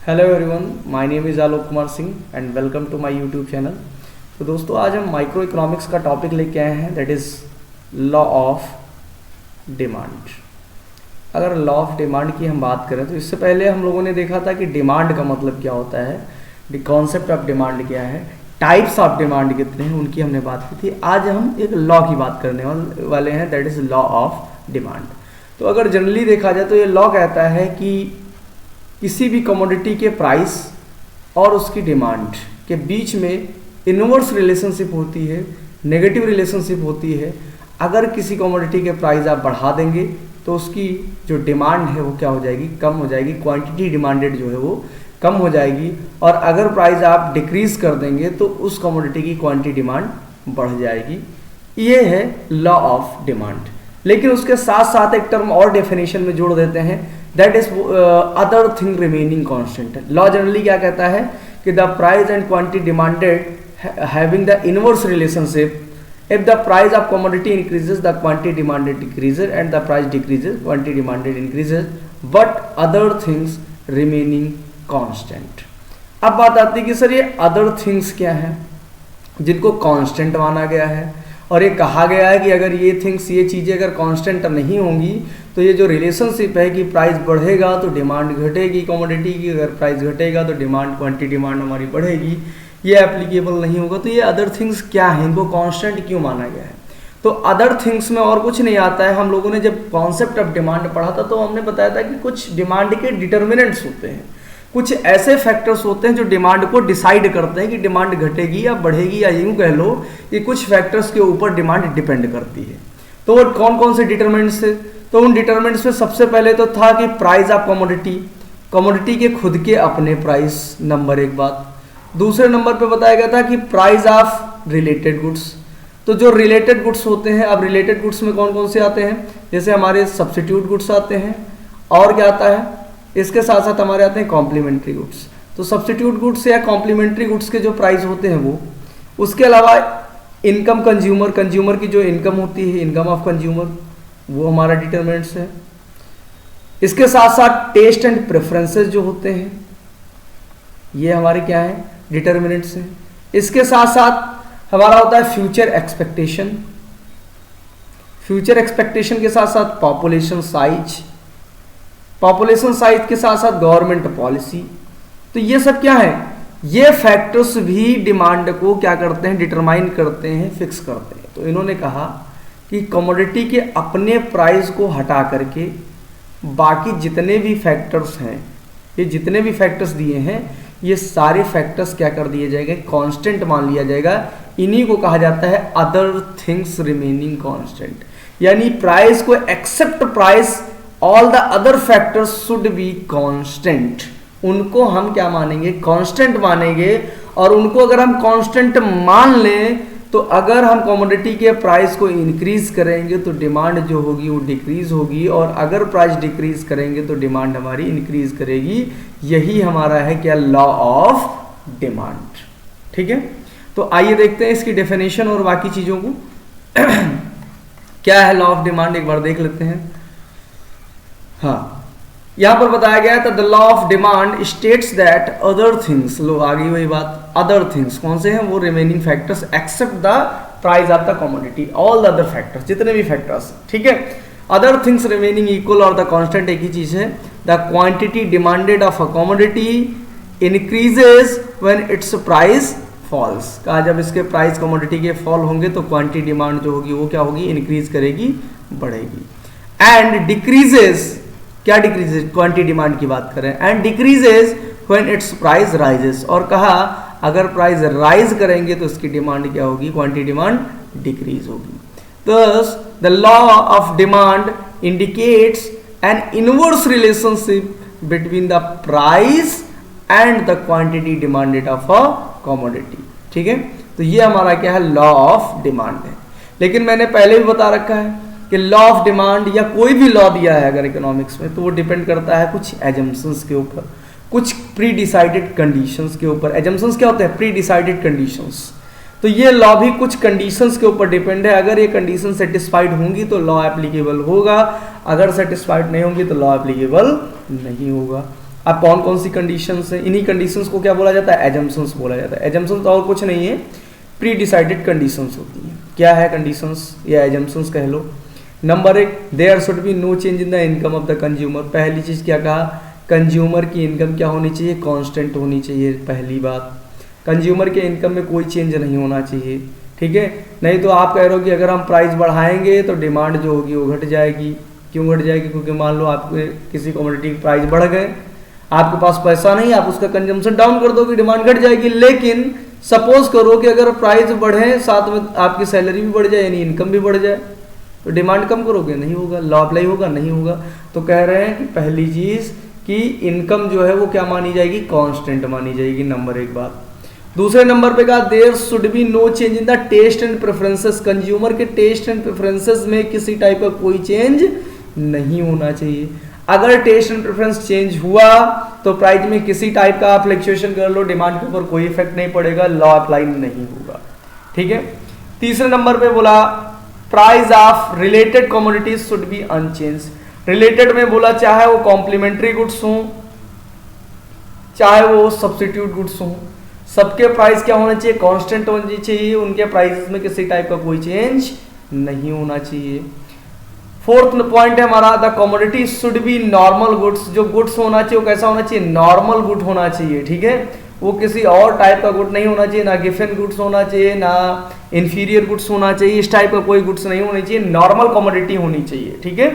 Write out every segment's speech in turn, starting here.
Hello everyone, my name is Alok Kumar Singh and welcome to my YouTube channel. तो दोस्तों, आज हम माइक्रो इकोनॉमिक्स का टॉपिक लेके आए हैं, that is law of demand. अगर लॉ ऑफ डिमांड की हम बात करें तो इससे पहले हम लोगों ने देखा था कि डिमांड का मतलब क्या होता है, कॉन्सेप्ट ऑफ डिमांड क्या है, टाइप्स ऑफ डिमांड कितने हैं, उनकी हमने बात की थी। आज हम एक लॉ की बात करने वाले हैं, that is law of demand. तो अगर जनरली देखा जाए तो ये लॉ कहता है कि किसी भी कमोडिटी के प्राइस और उसकी डिमांड के बीच में इनवर्स रिलेशनशिप होती है, नेगेटिव रिलेशनशिप होती है। अगर किसी कमोडिटी के प्राइस आप बढ़ा देंगे तो उसकी जो डिमांड है वो क्या हो जाएगी, कम हो जाएगी, क्वांटिटी डिमांडेड जो है वो कम हो जाएगी। और अगर प्राइस आप डिक्रीज कर देंगे तो उस कमोडिटी की क्वांटिटी डिमांड बढ़ जाएगी। ये है लॉ ऑफ डिमांड। लेकिन उसके साथ साथ एक टर्म और डेफिनेशन में जोड़ देते हैं, that is other thing remaining constant. Law generally क्या कहता है कि the price and quantity demanded having the inverse relationship, if the price of commodity increases the quantity demanded decreases and the price decreases quantity demanded increases but other things remaining constant. अब बात आती है कि sir ये other things क्या है जिनको constant माना गया है, और ये कहा गया है कि अगर ये थिंग्स, ये चीज़ें अगर कांस्टेंट नहीं होंगी तो ये जो रिलेशनशिप है कि प्राइस बढ़ेगा तो डिमांड घटेगी कमोडिटी की, अगर प्राइस घटेगा तो डिमांड, क्वांटिटी डिमांड हमारी बढ़ेगी, ये एप्लीकेबल नहीं होगा। तो ये अदर थिंग्स क्या है, इनको कांस्टेंट क्यों माना गया है? तो अदर थिंग्स में और कुछ नहीं आता है। हम लोगों ने जब कॉन्सेप्ट ऑफ डिमांड पढ़ा था तो हमने बताया था कि कुछ डिमांड के डिटर्मिनेंट्स होते हैं, कुछ ऐसे फैक्टर्स होते हैं जो डिमांड को डिसाइड करते हैं कि डिमांड घटेगी या बढ़ेगी, या यूं कह लो कि कुछ फैक्टर्स के ऊपर डिमांड डिपेंड करती है। तो वो कौन कौन से डिटर्मिनेंट्स थे? तो उन डिटर्मिनेंट्स में सबसे पहले तो था कि प्राइस ऑफ कमोडिटी, कमोडिटी के खुद के अपने प्राइस, नंबर एक बात। दूसरे नंबर पे बताया गया था कि प्राइस ऑफ रिलेटेड गुड्स। तो जो रिलेटेड गुड्स होते हैं, अब रिलेटेड गुड्स में कौन कौन से आते हैं, जैसे हमारे सब्स्टिट्यूट गुड्स आते हैं, और क्या आता है, इसके साथ साथ हमारे आते हैं कॉम्प्लीमेंट्री गुड्स। तो सब्स्टिट्यूट गुड्स या कॉम्प्लीमेंट्री गुड्स के जो प्राइस होते हैं वो, उसके अलावा इनकम कंज्यूमर, कंज्यूमर की जो इनकम होती है, इनकम ऑफ कंज्यूमर, वो हमारा डिटरमिनेंट्स है। इसके साथ साथ टेस्ट एंड प्रेफरेंसेस जो होते हैं, ये हमारे क्या है, डिटरमिनेंट्स हैं। इसके साथ साथ हमारा होता है फ्यूचर एक्सपेक्टेशन, फ्यूचर एक्सपेक्टेशन के साथ साथ पॉपुलेशन साइज, पॉपुलेशन साइज के साथ साथ गवर्नमेंट पॉलिसी। तो ये सब क्या है, ये फैक्टर्स भी डिमांड को क्या करते हैं, डिटरमाइन करते हैं, फिक्स करते हैं। तो इन्होंने कहा कि कमोडिटी के अपने प्राइस को हटा करके बाकी जितने भी फैक्टर्स हैं, ये जितने भी फैक्टर्स दिए हैं, ये सारे फैक्टर्स क्या कर दिए जाएंगे, कांस्टेंट मान लिया जाएगा। इन्हीं को कहा जाता है अदर थिंग्स रिमेनिंग कांस्टेंट। यानी प्राइस को except price, all the other factors should be constant. उनको हम क्या मानेंगे, कांस्टेंट मानेंगे। और उनको अगर हम कांस्टेंट मान लें तो अगर हम कमोडिटी के प्राइस को इंक्रीज करेंगे तो डिमांड जो होगी वो डिक्रीज होगी, और अगर प्राइस डिक्रीज करेंगे तो डिमांड हमारी इंक्रीज करेगी। यही हमारा है क्या, लॉ ऑफ डिमांड। ठीक है, तो आइए देखते हैं इसकी डेफिनेशन और बाकी चीजों को। क्या है लॉ ऑफ डिमांड, एक बार देख लेते हैं। हाँ, यहां पर बताया गया था the law of demand states that other things, लो आ गई वही बात, अदर थिंग्स कौन से हैं, वो remaining factors except the price of the commodity, all the other factors, जितने भी फैक्टर्स। ठीक है, अदर थिंग्स रिमेनिंग इक्वल और द कांस्टेंट एक ही चीज है। The quantity demanded of a commodity increases when its price falls. कहा जब इसके प्राइस कमोडिटी के फॉल होंगे तो क्वांटिटी डिमांड जो होगी वो क्या होगी, इंक्रीज करेगी, बढ़ेगी। एंड डिक्रीजेस, क्या डिक्रीजेस, क्वांटिटी डिमांड की बात करें, and decreases when its price rises. और कहा अगर प्राइस राइज करेंगे तो इसकी डिमांड क्या होगी, क्वांटिटी डिमांड डिक्रीज होगी। Thus, the law of demand indicates an inverse relationship between the price and the quantity demanded of a commodity. ठीक है, तो ये हमारा क्या है, लॉ ऑफ डिमांड है। लेकिन मैंने पहले भी बता रखा है कि लॉ ऑफ डिमांड या कोई भी लॉ दिया है अगर इकोनॉमिक्स में, तो वो डिपेंड करता है कुछ एजम्पशंस के ऊपर, कुछ प्री डिसाइडेड कंडीशंस के ऊपर। एजम्पशंस क्या होते हैं, प्री डिसाइडेड कंडीशंस। तो ये लॉ भी कुछ कंडीशंस के ऊपर डिपेंड है। अगर ये कंडीशन सेटिस्फाइड होंगी तो लॉ एप्लीकेबल होगा, अगर सेटिस्फाइड नहीं होंगी तो लॉ एप्लीकेबल नहीं होगा। अब कौन कौन सी कंडीशंस है, इन्हीं कंडीशंस को क्या बोला जाता है, एजम्पशंस बोला जाता है। एजम्पशंस और कुछ नहीं है, प्री डिसाइडेड कंडीशंस होती हैं। क्या है कंडीशंस या एजम्पशंस कह लो। Number 1, there should be no change in the income of the consumer. पहली चीज क्या कहा, कंज्यूमर की इनकम क्या होनी चाहिए, कांस्टेंट होनी चाहिए। पहली बात, कंज्यूमर के इनकम में कोई चेंज नहीं होना चाहिए, ठीक है। नहीं तो आप कह रहे हो कि अगर हम प्राइस बढ़ाएंगे तो डिमांड जो होगी वो घट जाएगी। क्यों घट जाएगी, क्योंकि मान लो आपके किसी कमोडिटी के प्राइस बढ़ गए, आपके पास पैसा नहीं, आप उसका कंजम्पशन डाउन कर दोगे, डिमांड घट जाएगी। लेकिन सपोज करो कि अगर प्राइस बढ़े साथ में आपकी सैलरी भी बढ़ जाए, यानी इनकम भी बढ़ जाए, तो डिमांड कम करोगे, नहीं होगा। लॉ अप्लाई होगा, नहीं होगा। तो कह रहे हैं कि पहली चीज कि इनकम जो है वो क्या मानी जाएगी, कांस्टेंट मानी जाएगी, नंबर 1 बात। दूसरे नंबर पे कहा there should be no change in the taste and preferences. Consumer के टेस्ट एंड प्रेफरेंसेस में किसी टाइप का कोई चेंज नहीं होना चाहिए। अगर टेस्ट एंड प्रेफरेंस चेंज हुआ तो प्राइस में किसी टाइप का आप फ्लक्चुएशन कर लो, डिमांड के ऊपर कोई इफेक्ट नहीं पड़ेगा, लॉ अप्लाई नहीं होगा, ठीक है। तीसरे नंबर पे बोला price of related commodities should be unchange. Related में बोला चाहे वो कॉम्प्लीमेंट्री गुड्स हो चाहे वो सब्स्टिट्यूट गुड्स हो, सबके प्राइस क्या होना चाहिए, कांस्टेंट होनी चाहिए, उनके प्राइसेस में किसी टाइप का कोई चेंज नहीं होना चाहिए। फोर्थ पॉइंट है हमारा the commodity should be normal goods. जो गुड्स होना चाहिए वो कैसा होना चाहिए, नॉर्मल गुड होना चाहिए, ठीक है। वो किसी और टाइप का गुड नहीं होना चाहिए, ना गिफन गुड्स होना चाहिए, ना इंफीरियर गुड्स होना चाहिए, इस टाइप का कोई गुड्स नहीं होनी चाहिए, नॉर्मल कमोडिटी होनी चाहिए, ठीक है।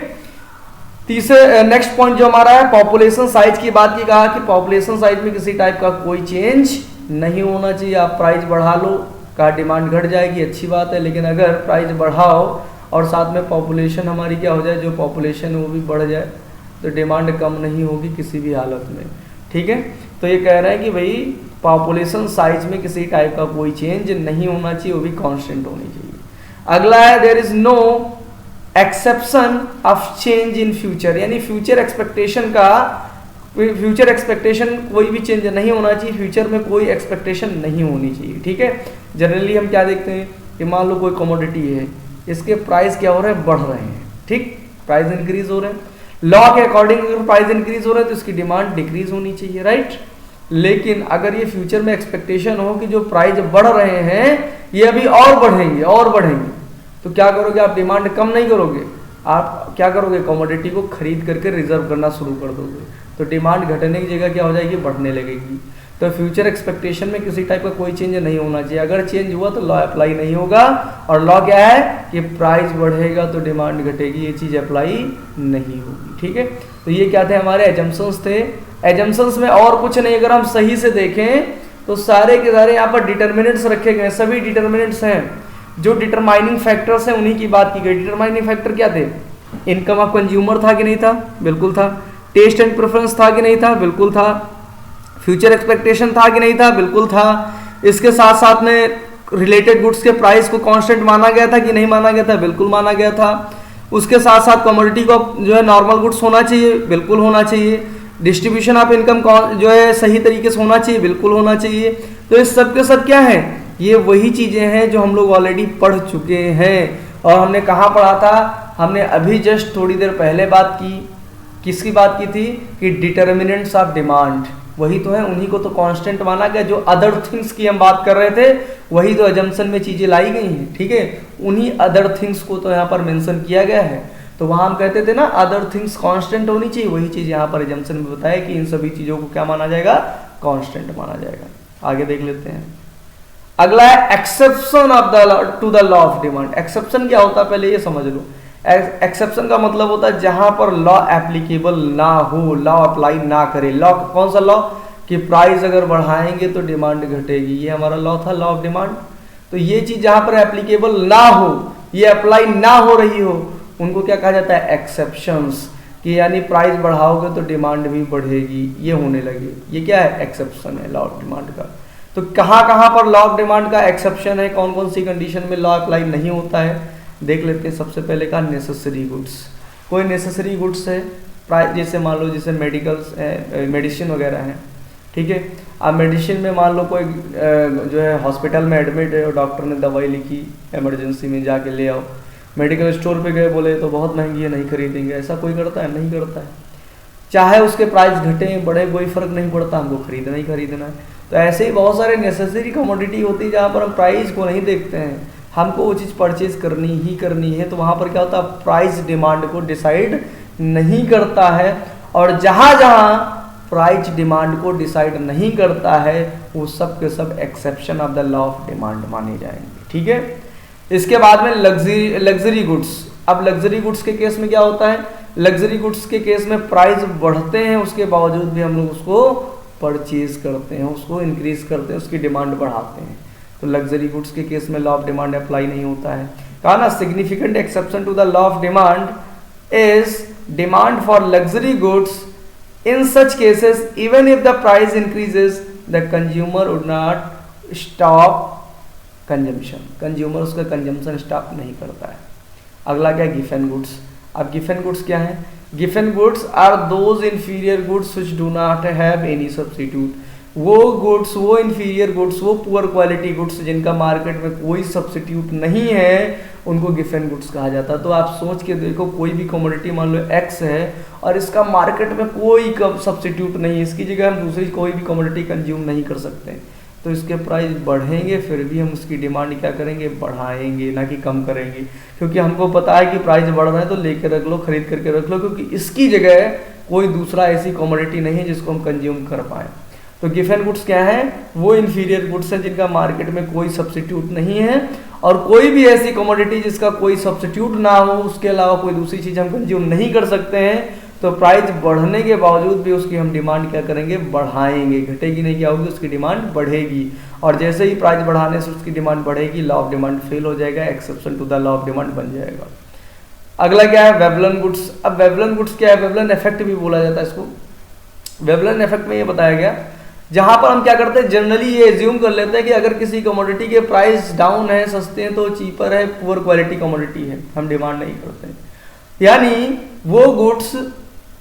तीसरे नेक्स्ट पॉइंट जो हमारा है पॉपुलेशन साइज की बात की, कहा कि पॉपुलेशन साइज में किसी टाइप का कोई चेंज नहीं होना चाहिए। आप प्राइस बढ़ा लो, का डिमांड घट जाएगी, अच्छी बात है, लेकिन अगर प्राइस बढ़ाओ और साथ में पॉपुलेशन हमारी क्या हो जाए, जो पॉपुलेशन है वो भी बढ़ जाए, तो डिमांड कम नहीं होगी किसी भी हालत में, ठीक है। तो ये कह रहे हैं कि भाई पॉपुलेशन साइज में किसी टाइप का कोई चेंज नहीं होना चाहिए, वो भी कांस्टेंट होनी चाहिए। अगला है there is no exception of change in future, यानी फ्यूचर एक्सपेक्टेशन कोई भी चेंज नहीं होना चाहिए, फ्यूचर में कोई एक्सपेक्टेशन नहीं होनी चाहिए, ठीक है। जनरली हम क्या देखते हैं कि मान लो कोई कमोडिटी है, इसके प्राइस क्या हो रहे हैं, बढ़ रहे हैं, ठीक, प्राइस इंक्रीज हो रहे हैं। लॉ के अकॉर्डिंग अगर प्राइस इंक्रीज हो रहा है तो इसकी डिमांड डिक्रीज होनी चाहिए, राइट। लेकिन अगर ये फ्यूचर में एक्सपेक्टेशन हो कि जो प्राइस बढ़ रहे हैं ये अभी और बढ़ेंगे और बढ़ेंगे, तो क्या करोगे आप, डिमांड कम नहीं करोगे, आप क्या करोगे, कमोडिटी को खरीद करके रिजर्व करना शुरू कर दोगे, तो डिमांड घटने की जगह क्या हो जाएगी, बढ़ने लगेगी। तो फ्यूचर एक्सपेक्टेशन में किसी टाइप का कोई चेंज नहीं होना चाहिए। अगर चेंज हुआ तो लॉ अप्लाई नहीं होगा, और लॉ क्या है कि प्राइस बढ़ेगा तो डिमांड घटेगी, ये चीज अप्लाई नहीं होगी, ठीक है। तो ये क्या थे, हमारे एजम्पशंस थे। एजम्पशंस में और कुछ नहीं, अगर हम सही से देखें तो सारे के सारे यहाँ पर डिटर्मिनेंट्स रखे गए, सभी डिटर्मिनेंट्स हैं। जो डिटरमाइनिंग फैक्टर्स हैं उन्हीं की बात की गई। डिटरमाइनिंग फैक्टर क्या थे, इनकम ऑफ कंज्यूमर था कि नहीं था, बिल्कुल था। टेस्ट एंड प्रेफरेंस था कि नहीं था, बिल्कुल था। फ्यूचर एक्सपेक्टेशन था कि नहीं था, बिल्कुल था। इसके साथ साथ में रिलेटेड गुड्स के प्राइस को कांस्टेंट माना गया था कि नहीं माना गया था, बिल्कुल माना गया था। उसके साथ साथ कमोडिटी को जो है नॉर्मल गुड्स होना चाहिए, बिल्कुल होना चाहिए। डिस्ट्रीब्यूशन ऑफ इनकम जो है सही तरीके से होना चाहिए, बिल्कुल होना चाहिए। तो इस सब के सब क्या है, ये वही चीजें हैं जो हम लोग ऑलरेडी पढ़ चुके हैं। और हमने कहाँ पढ़ा था, हमने अभी जस्ट थोड़ी देर पहले बात की, किसकी बात की थी कि डिटर्मिनेंट्स ऑफ डिमांड, वही तो है, उन्हीं को तो कांस्टेंट माना गया। जो अदर थिंग्स की हम बात कर रहे थे वही तो अजम्पशन में चीजें लाई गई हैं, ठीक है। उन्हीं अदर थिंग्स को तो यहाँ पर मेंशन किया गया है। तो वहां हम कहते थे ना अदर थिंग्स कांस्टेंट होनी चाहिए, वही चीज यहाँ पर एजम्पशन में बताया कि इन सभी चीजों को क्या माना जाएगा, कांस्टेंट माना जाएगा। आगे देख लेते हैं। अगला है exception of the two the law of demand. Exception क्या होता है पहले ये समझ लो। एक्सेप्शन का मतलब होता है जहां पर लॉ एप्लीकेबल ना हो, लॉ अप्लाई ना करे। लॉ कौन सा लॉ, कि प्राइस अगर बढ़ाएंगे तो डिमांड घटेगी, ये हमारा लॉ था, लॉ ऑफ डिमांड। तो ये चीज जहां पर एप्लीकेबल ना हो, ये अप्लाई ना हो रही हो, उनको क्या कहा जाता है, एक्सेप्शंस। कि यानी प्राइस बढ़ाओगे तो डिमांड भी बढ़ेगी, ये होने लगे, ये क्या है, एक्सेप्शन है लॉ ऑफ डिमांड का। तो कहां कहां पर लॉ ऑफ डिमांड का एक्सेप्शन है, कौन कौन सी कंडीशन में लॉ अप्लाई नहीं होता है, देख लेते हैं। सबसे पहले का नेसेसरी गुड्स। कोई नेसेसरी गुड्स है, प्राइस जैसे मान लो जैसे मेडिकल्स मेडिसिन वगैरह हैं, ठीक है। अब मेडिसिन में मान लो कोई जो है हॉस्पिटल में एडमिट है और डॉक्टर ने दवाई लिखी, इमरजेंसी में जाके ले आओ। मेडिकल स्टोर पे गए, बोले तो बहुत महंगी है, नहीं खरीदेंगे, ऐसा कोई करता है, नहीं करता है। चाहे उसके प्राइस घटे बढ़े कोई फर्क नहीं पड़ता, हमको खरीदना ही खरीदना है। तो ऐसे ही बहुत सारे नेसेसरी कमोडिटी होती है जहाँ पर हम प्राइस को नहीं देखते हैं, हमको वो चीज़ परचेज करनी ही करनी है। तो वहाँ पर क्या होता है, प्राइस डिमांड को डिसाइड नहीं करता है। और जहाँ जहाँ प्राइस डिमांड को डिसाइड नहीं करता है वो सब के सब exception of the law of demand माने जाएंगे। ठीक है, इसके बाद में लग्जरी गुड्स। अब लग्जरी गुड्स के केस में क्या होता है, लग्जरी गुड्स के केस में प्राइस बढ़ते हैं उसके बावजूद भी हम लोग उसको परचेज करते हैं, उसको इंक्रीज करते हैं, उसकी डिमांड बढ़ाते हैं। तो लग्जरी गुड्स के केस में लॉ ऑफ डिमांड अप्लाई नहीं होता है। कहा ना, significant exception to the law of demand is demand for luxury goods. In such cases, even if the price increases, the consumer would not stop consumption. Consumer उसका consumption stop नहीं करता है। अगला क्या है, giffen goods। अब giffen goods क्या है, giffen goods are those inferior goods which do not have any substitute। वो गुड्स, वो इंफीरियर गुड्स, वो पुअर क्वालिटी गुड्स जिनका मार्केट में कोई सब्सिट्यूट नहीं है, उनको गिफन गुड्स कहा जाता है। तो आप सोच के देखो, कोई भी कमोडिटी मान लो एक्स है और इसका मार्केट में कोई सब्सिट्यूट नहीं है, इसकी जगह हम दूसरी कोई भी कमोडिटी कंज्यूम नहीं कर सकते, तो इसके प्राइस बढ़ेंगे, फिर भी हम उसकी डिमांड क्या करेंगे, बढ़ाएंगे, ना कि कम करेंगे। क्योंकि हमको पता है कि प्राइस बढ़ रहा है तो लेके रख लो, खरीद करके रख लो, क्योंकि इसकी जगह कोई दूसरा ऐसी कमोडिटी नहीं है जिसको हम कंज्यूम कर पाए। तो गिफन गुड्स क्या है, वो इंफीरियर गुड्स हैं जिनका मार्केट में कोई सब्सिट्यूट नहीं है, और कोई भी ऐसी कमोडिटी जिसका कोई सब्सिट्यूट ना हो, उसके अलावा कोई दूसरी चीज़ हम कंज्यूम नहीं कर सकते हैं, तो प्राइस बढ़ने के बावजूद भी उसकी हम डिमांड क्या करेंगे, बढ़ाएंगे। घटेगी नहीं, क्या होगी, उसकी डिमांड बढ़ेगी। और जैसे ही प्राइस बढ़ाने से उसकी डिमांड बढ़ेगी, लॉ ऑफ डिमांड फेल हो जाएगा, exception to the law of demand बन जाएगा। अगला क्या है, वेवलन गुड्स। अब वेवलन गुड्स क्या है, वेवलन इफेक्ट भी बोला जाता है इसको। वेवलन इफेक्ट में ये बताया गया, जहां पर हम क्या करते हैं, जनरली ये एज्यूम कर लेते हैं कि अगर किसी कमोडिटी के प्राइस डाउन है, सस्ते हैं, तो चीपर है, पुअर क्वालिटी कमोडिटी है, हम डिमांड नहीं करते। यानी वो गुड्स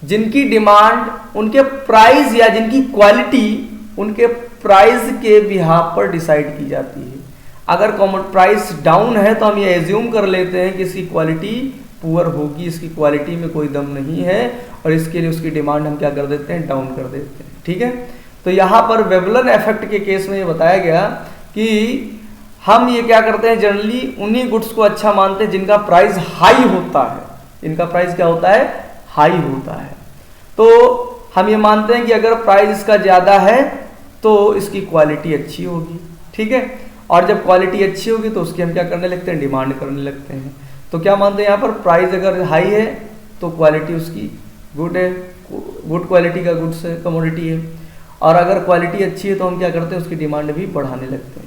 जिनकी डिमांड उनके प्राइस या जिनकी क्वालिटी उनके प्राइस के बिहाफ पर डिसाइड की जाती है। अगर प्राइस डाउन है तो हम ये एज्यूम कर लेते हैं कि इसकी क्वालिटी पुअर होगी, इसकी क्वालिटी में कोई दम नहीं है, और इसके लिए उसकी डिमांड हम क्या कर देते हैं, डाउन कर देते हैं। ठीक है, तो यहाँ पर वेवलन इफेक्ट के केस में ये बताया गया कि हम ये क्या करते हैं, जनरली उन्हीं गुड्स को अच्छा मानते हैं जिनका प्राइस हाई होता है। इनका प्राइस क्या होता है, हाई होता है। तो हम ये मानते हैं कि अगर प्राइस इसका ज़्यादा है तो इसकी क्वालिटी अच्छी होगी। ठीक है, और जब क्वालिटी अच्छी होगी तो उसकी हम क्या करने लगते हैं, डिमांड करने लगते हैं। तो क्या मानते हैं यहाँ पर, प्राइस अगर हाई है तो क्वालिटी उसकी गुड है, गुड क्वालिटी का गुड्स है, कमोडिटी है, और अगर क्वालिटी अच्छी है तो हम क्या करते हैं, उसकी डिमांड भी बढ़ाने लगते हैं।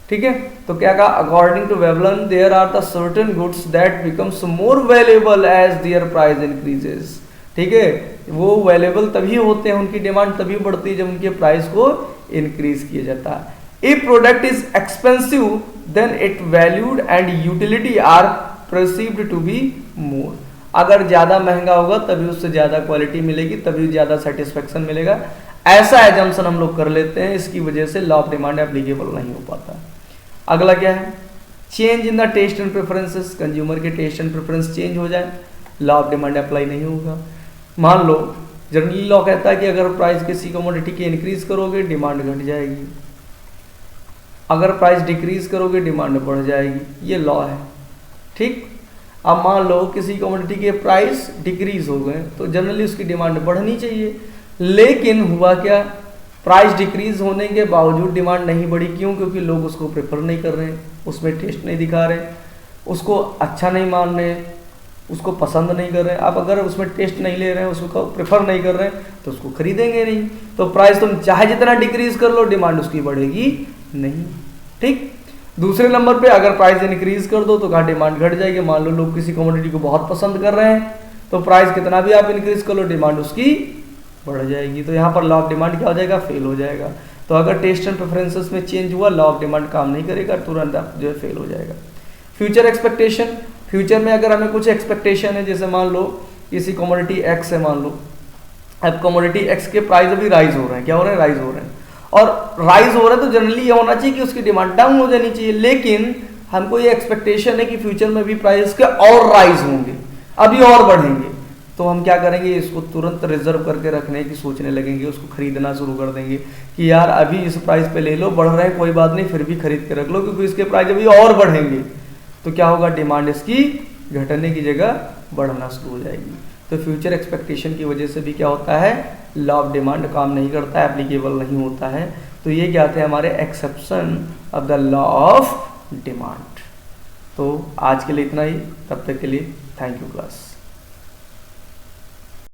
ठीक है, तो क्या कहा, according to Veblen there are the certain goods that becomes more valuable as their price increases. ठीक है, वो वैल्यूएबल तभी होते हैं, उनकी डिमांड तभी बढ़ती है जब उनके प्राइस को इंक्रीज किया जाता है। If product is expensive then it valued and utility are perceived to be more. अगर ज़्यादा महंगा होगा तभी उससे ज़्यादा क्वालिटी मिलेगी, तभी ज़्यादा सेटिस्फेक्शन मिलेगा। ऐसा एजम्पशन हम लोग कर लेते हैं, इसकी वजह से लॉ ऑफ डिमांड एप्लीकेबल नहीं हो पाता। अगला क्या है, change in the taste and preferences. Consumer के टेस्ट एंड प्रेफरेंस चेंज हो जाए, लॉ ऑफ डिमांड अप्लाई नहीं होगा। मान लो जनरली लॉ कहता है कि अगर प्राइस किसी कमोडिटी की इंक्रीज करोगे डिमांड घट जाएगी, अगर प्राइस डिक्रीज करोगे डिमांड बढ़ जाएगी, ये लॉ है। ठीक, अब मान लो किसी कमोडिटी के प्राइस डिक्रीज हो गए तो जनरली उसकी डिमांड बढ़नी चाहिए, लेकिन हुआ क्या, प्राइस डिक्रीज होने के बावजूद डिमांड नहीं बढ़ी। क्यों, क्योंकि लोग उसको प्रेफर नहीं कर रहे हैं, उसमें टेस्ट नहीं दिखा रहे, उसको अच्छा नहीं मान रहे, उसको पसंद नहीं कर रहे हैं। अब अगर उसमें टेस्ट नहीं ले रहे हैं, उसको प्रेफर नहीं कर रहे हैं, तो उसको खरीदेंगे नहीं। तो प्राइस तुम चाहे जितना डिक्रीज कर लो, डिमांड उसकी बढ़ेगी नहीं। ठीक, दूसरे नंबर पे अगर प्राइस इंक्रीज कर दो तो कहाँ डिमांड घट जाएगी। मान लो लोग किसी कमोडिटी को बहुत पसंद कर रहे हैं, तो प्राइस कितना भी आप इंक्रीज कर लो, डिमांड उसकी बढ़ जाएगी। तो यहाँ पर लॉ ऑफ डिमांड क्या हो जाएगा, फेल हो जाएगा। तो अगर टेस्ट एंड प्रेफरेंसेस में चेंज हुआ, लॉ ऑफ डिमांड काम नहीं करेगा, तुरंत आप जो है फेल हो जाएगा। फ्यूचर एक्सपेक्टेशन, फ्यूचर में अगर हमें कुछ एक्सपेक्टेशन है, जैसे मान लो किसी कमोडिटी एक्स है, मान लो अब कमोडिटी एक्स के प्राइस अभी राइज हो रहे हैं, क्या हो रहे हैं, राइज हो रहे हैं, और राइज हो रहे हैं तो जनरली ये होना चाहिए कि उसकी डिमांड डाउन हो जानी चाहिए। लेकिन हमको ये एक्सपेक्टेशन है कि फ्यूचर में भी प्राइस के और राइज होंगे, अभी और बढ़ेंगे। तो हम क्या करेंगे, इसको तुरंत रिजर्व करके रखने की सोचने लगेंगे, उसको खरीदना शुरू कर देंगे कि यार अभी इस प्राइस पे ले लो, बढ़ रहे हैं कोई बात नहीं, फिर भी खरीद के रख लो क्योंकि इसके प्राइस अभी और बढ़ेंगे। तो क्या होगा, डिमांड इसकी घटने की जगह बढ़ना शुरू हो जाएगी। तो फ्यूचर एक्सपेक्टेशन की वजह से भी क्या होता है, लॉ ऑफ डिमांड काम नहीं करता है, एप्लीकेबल नहीं होता है। तो ये क्या थे हमारे exception of the law of demand. तो आज के लिए इतना ही, तब तक के लिए थैंक यू क्लास।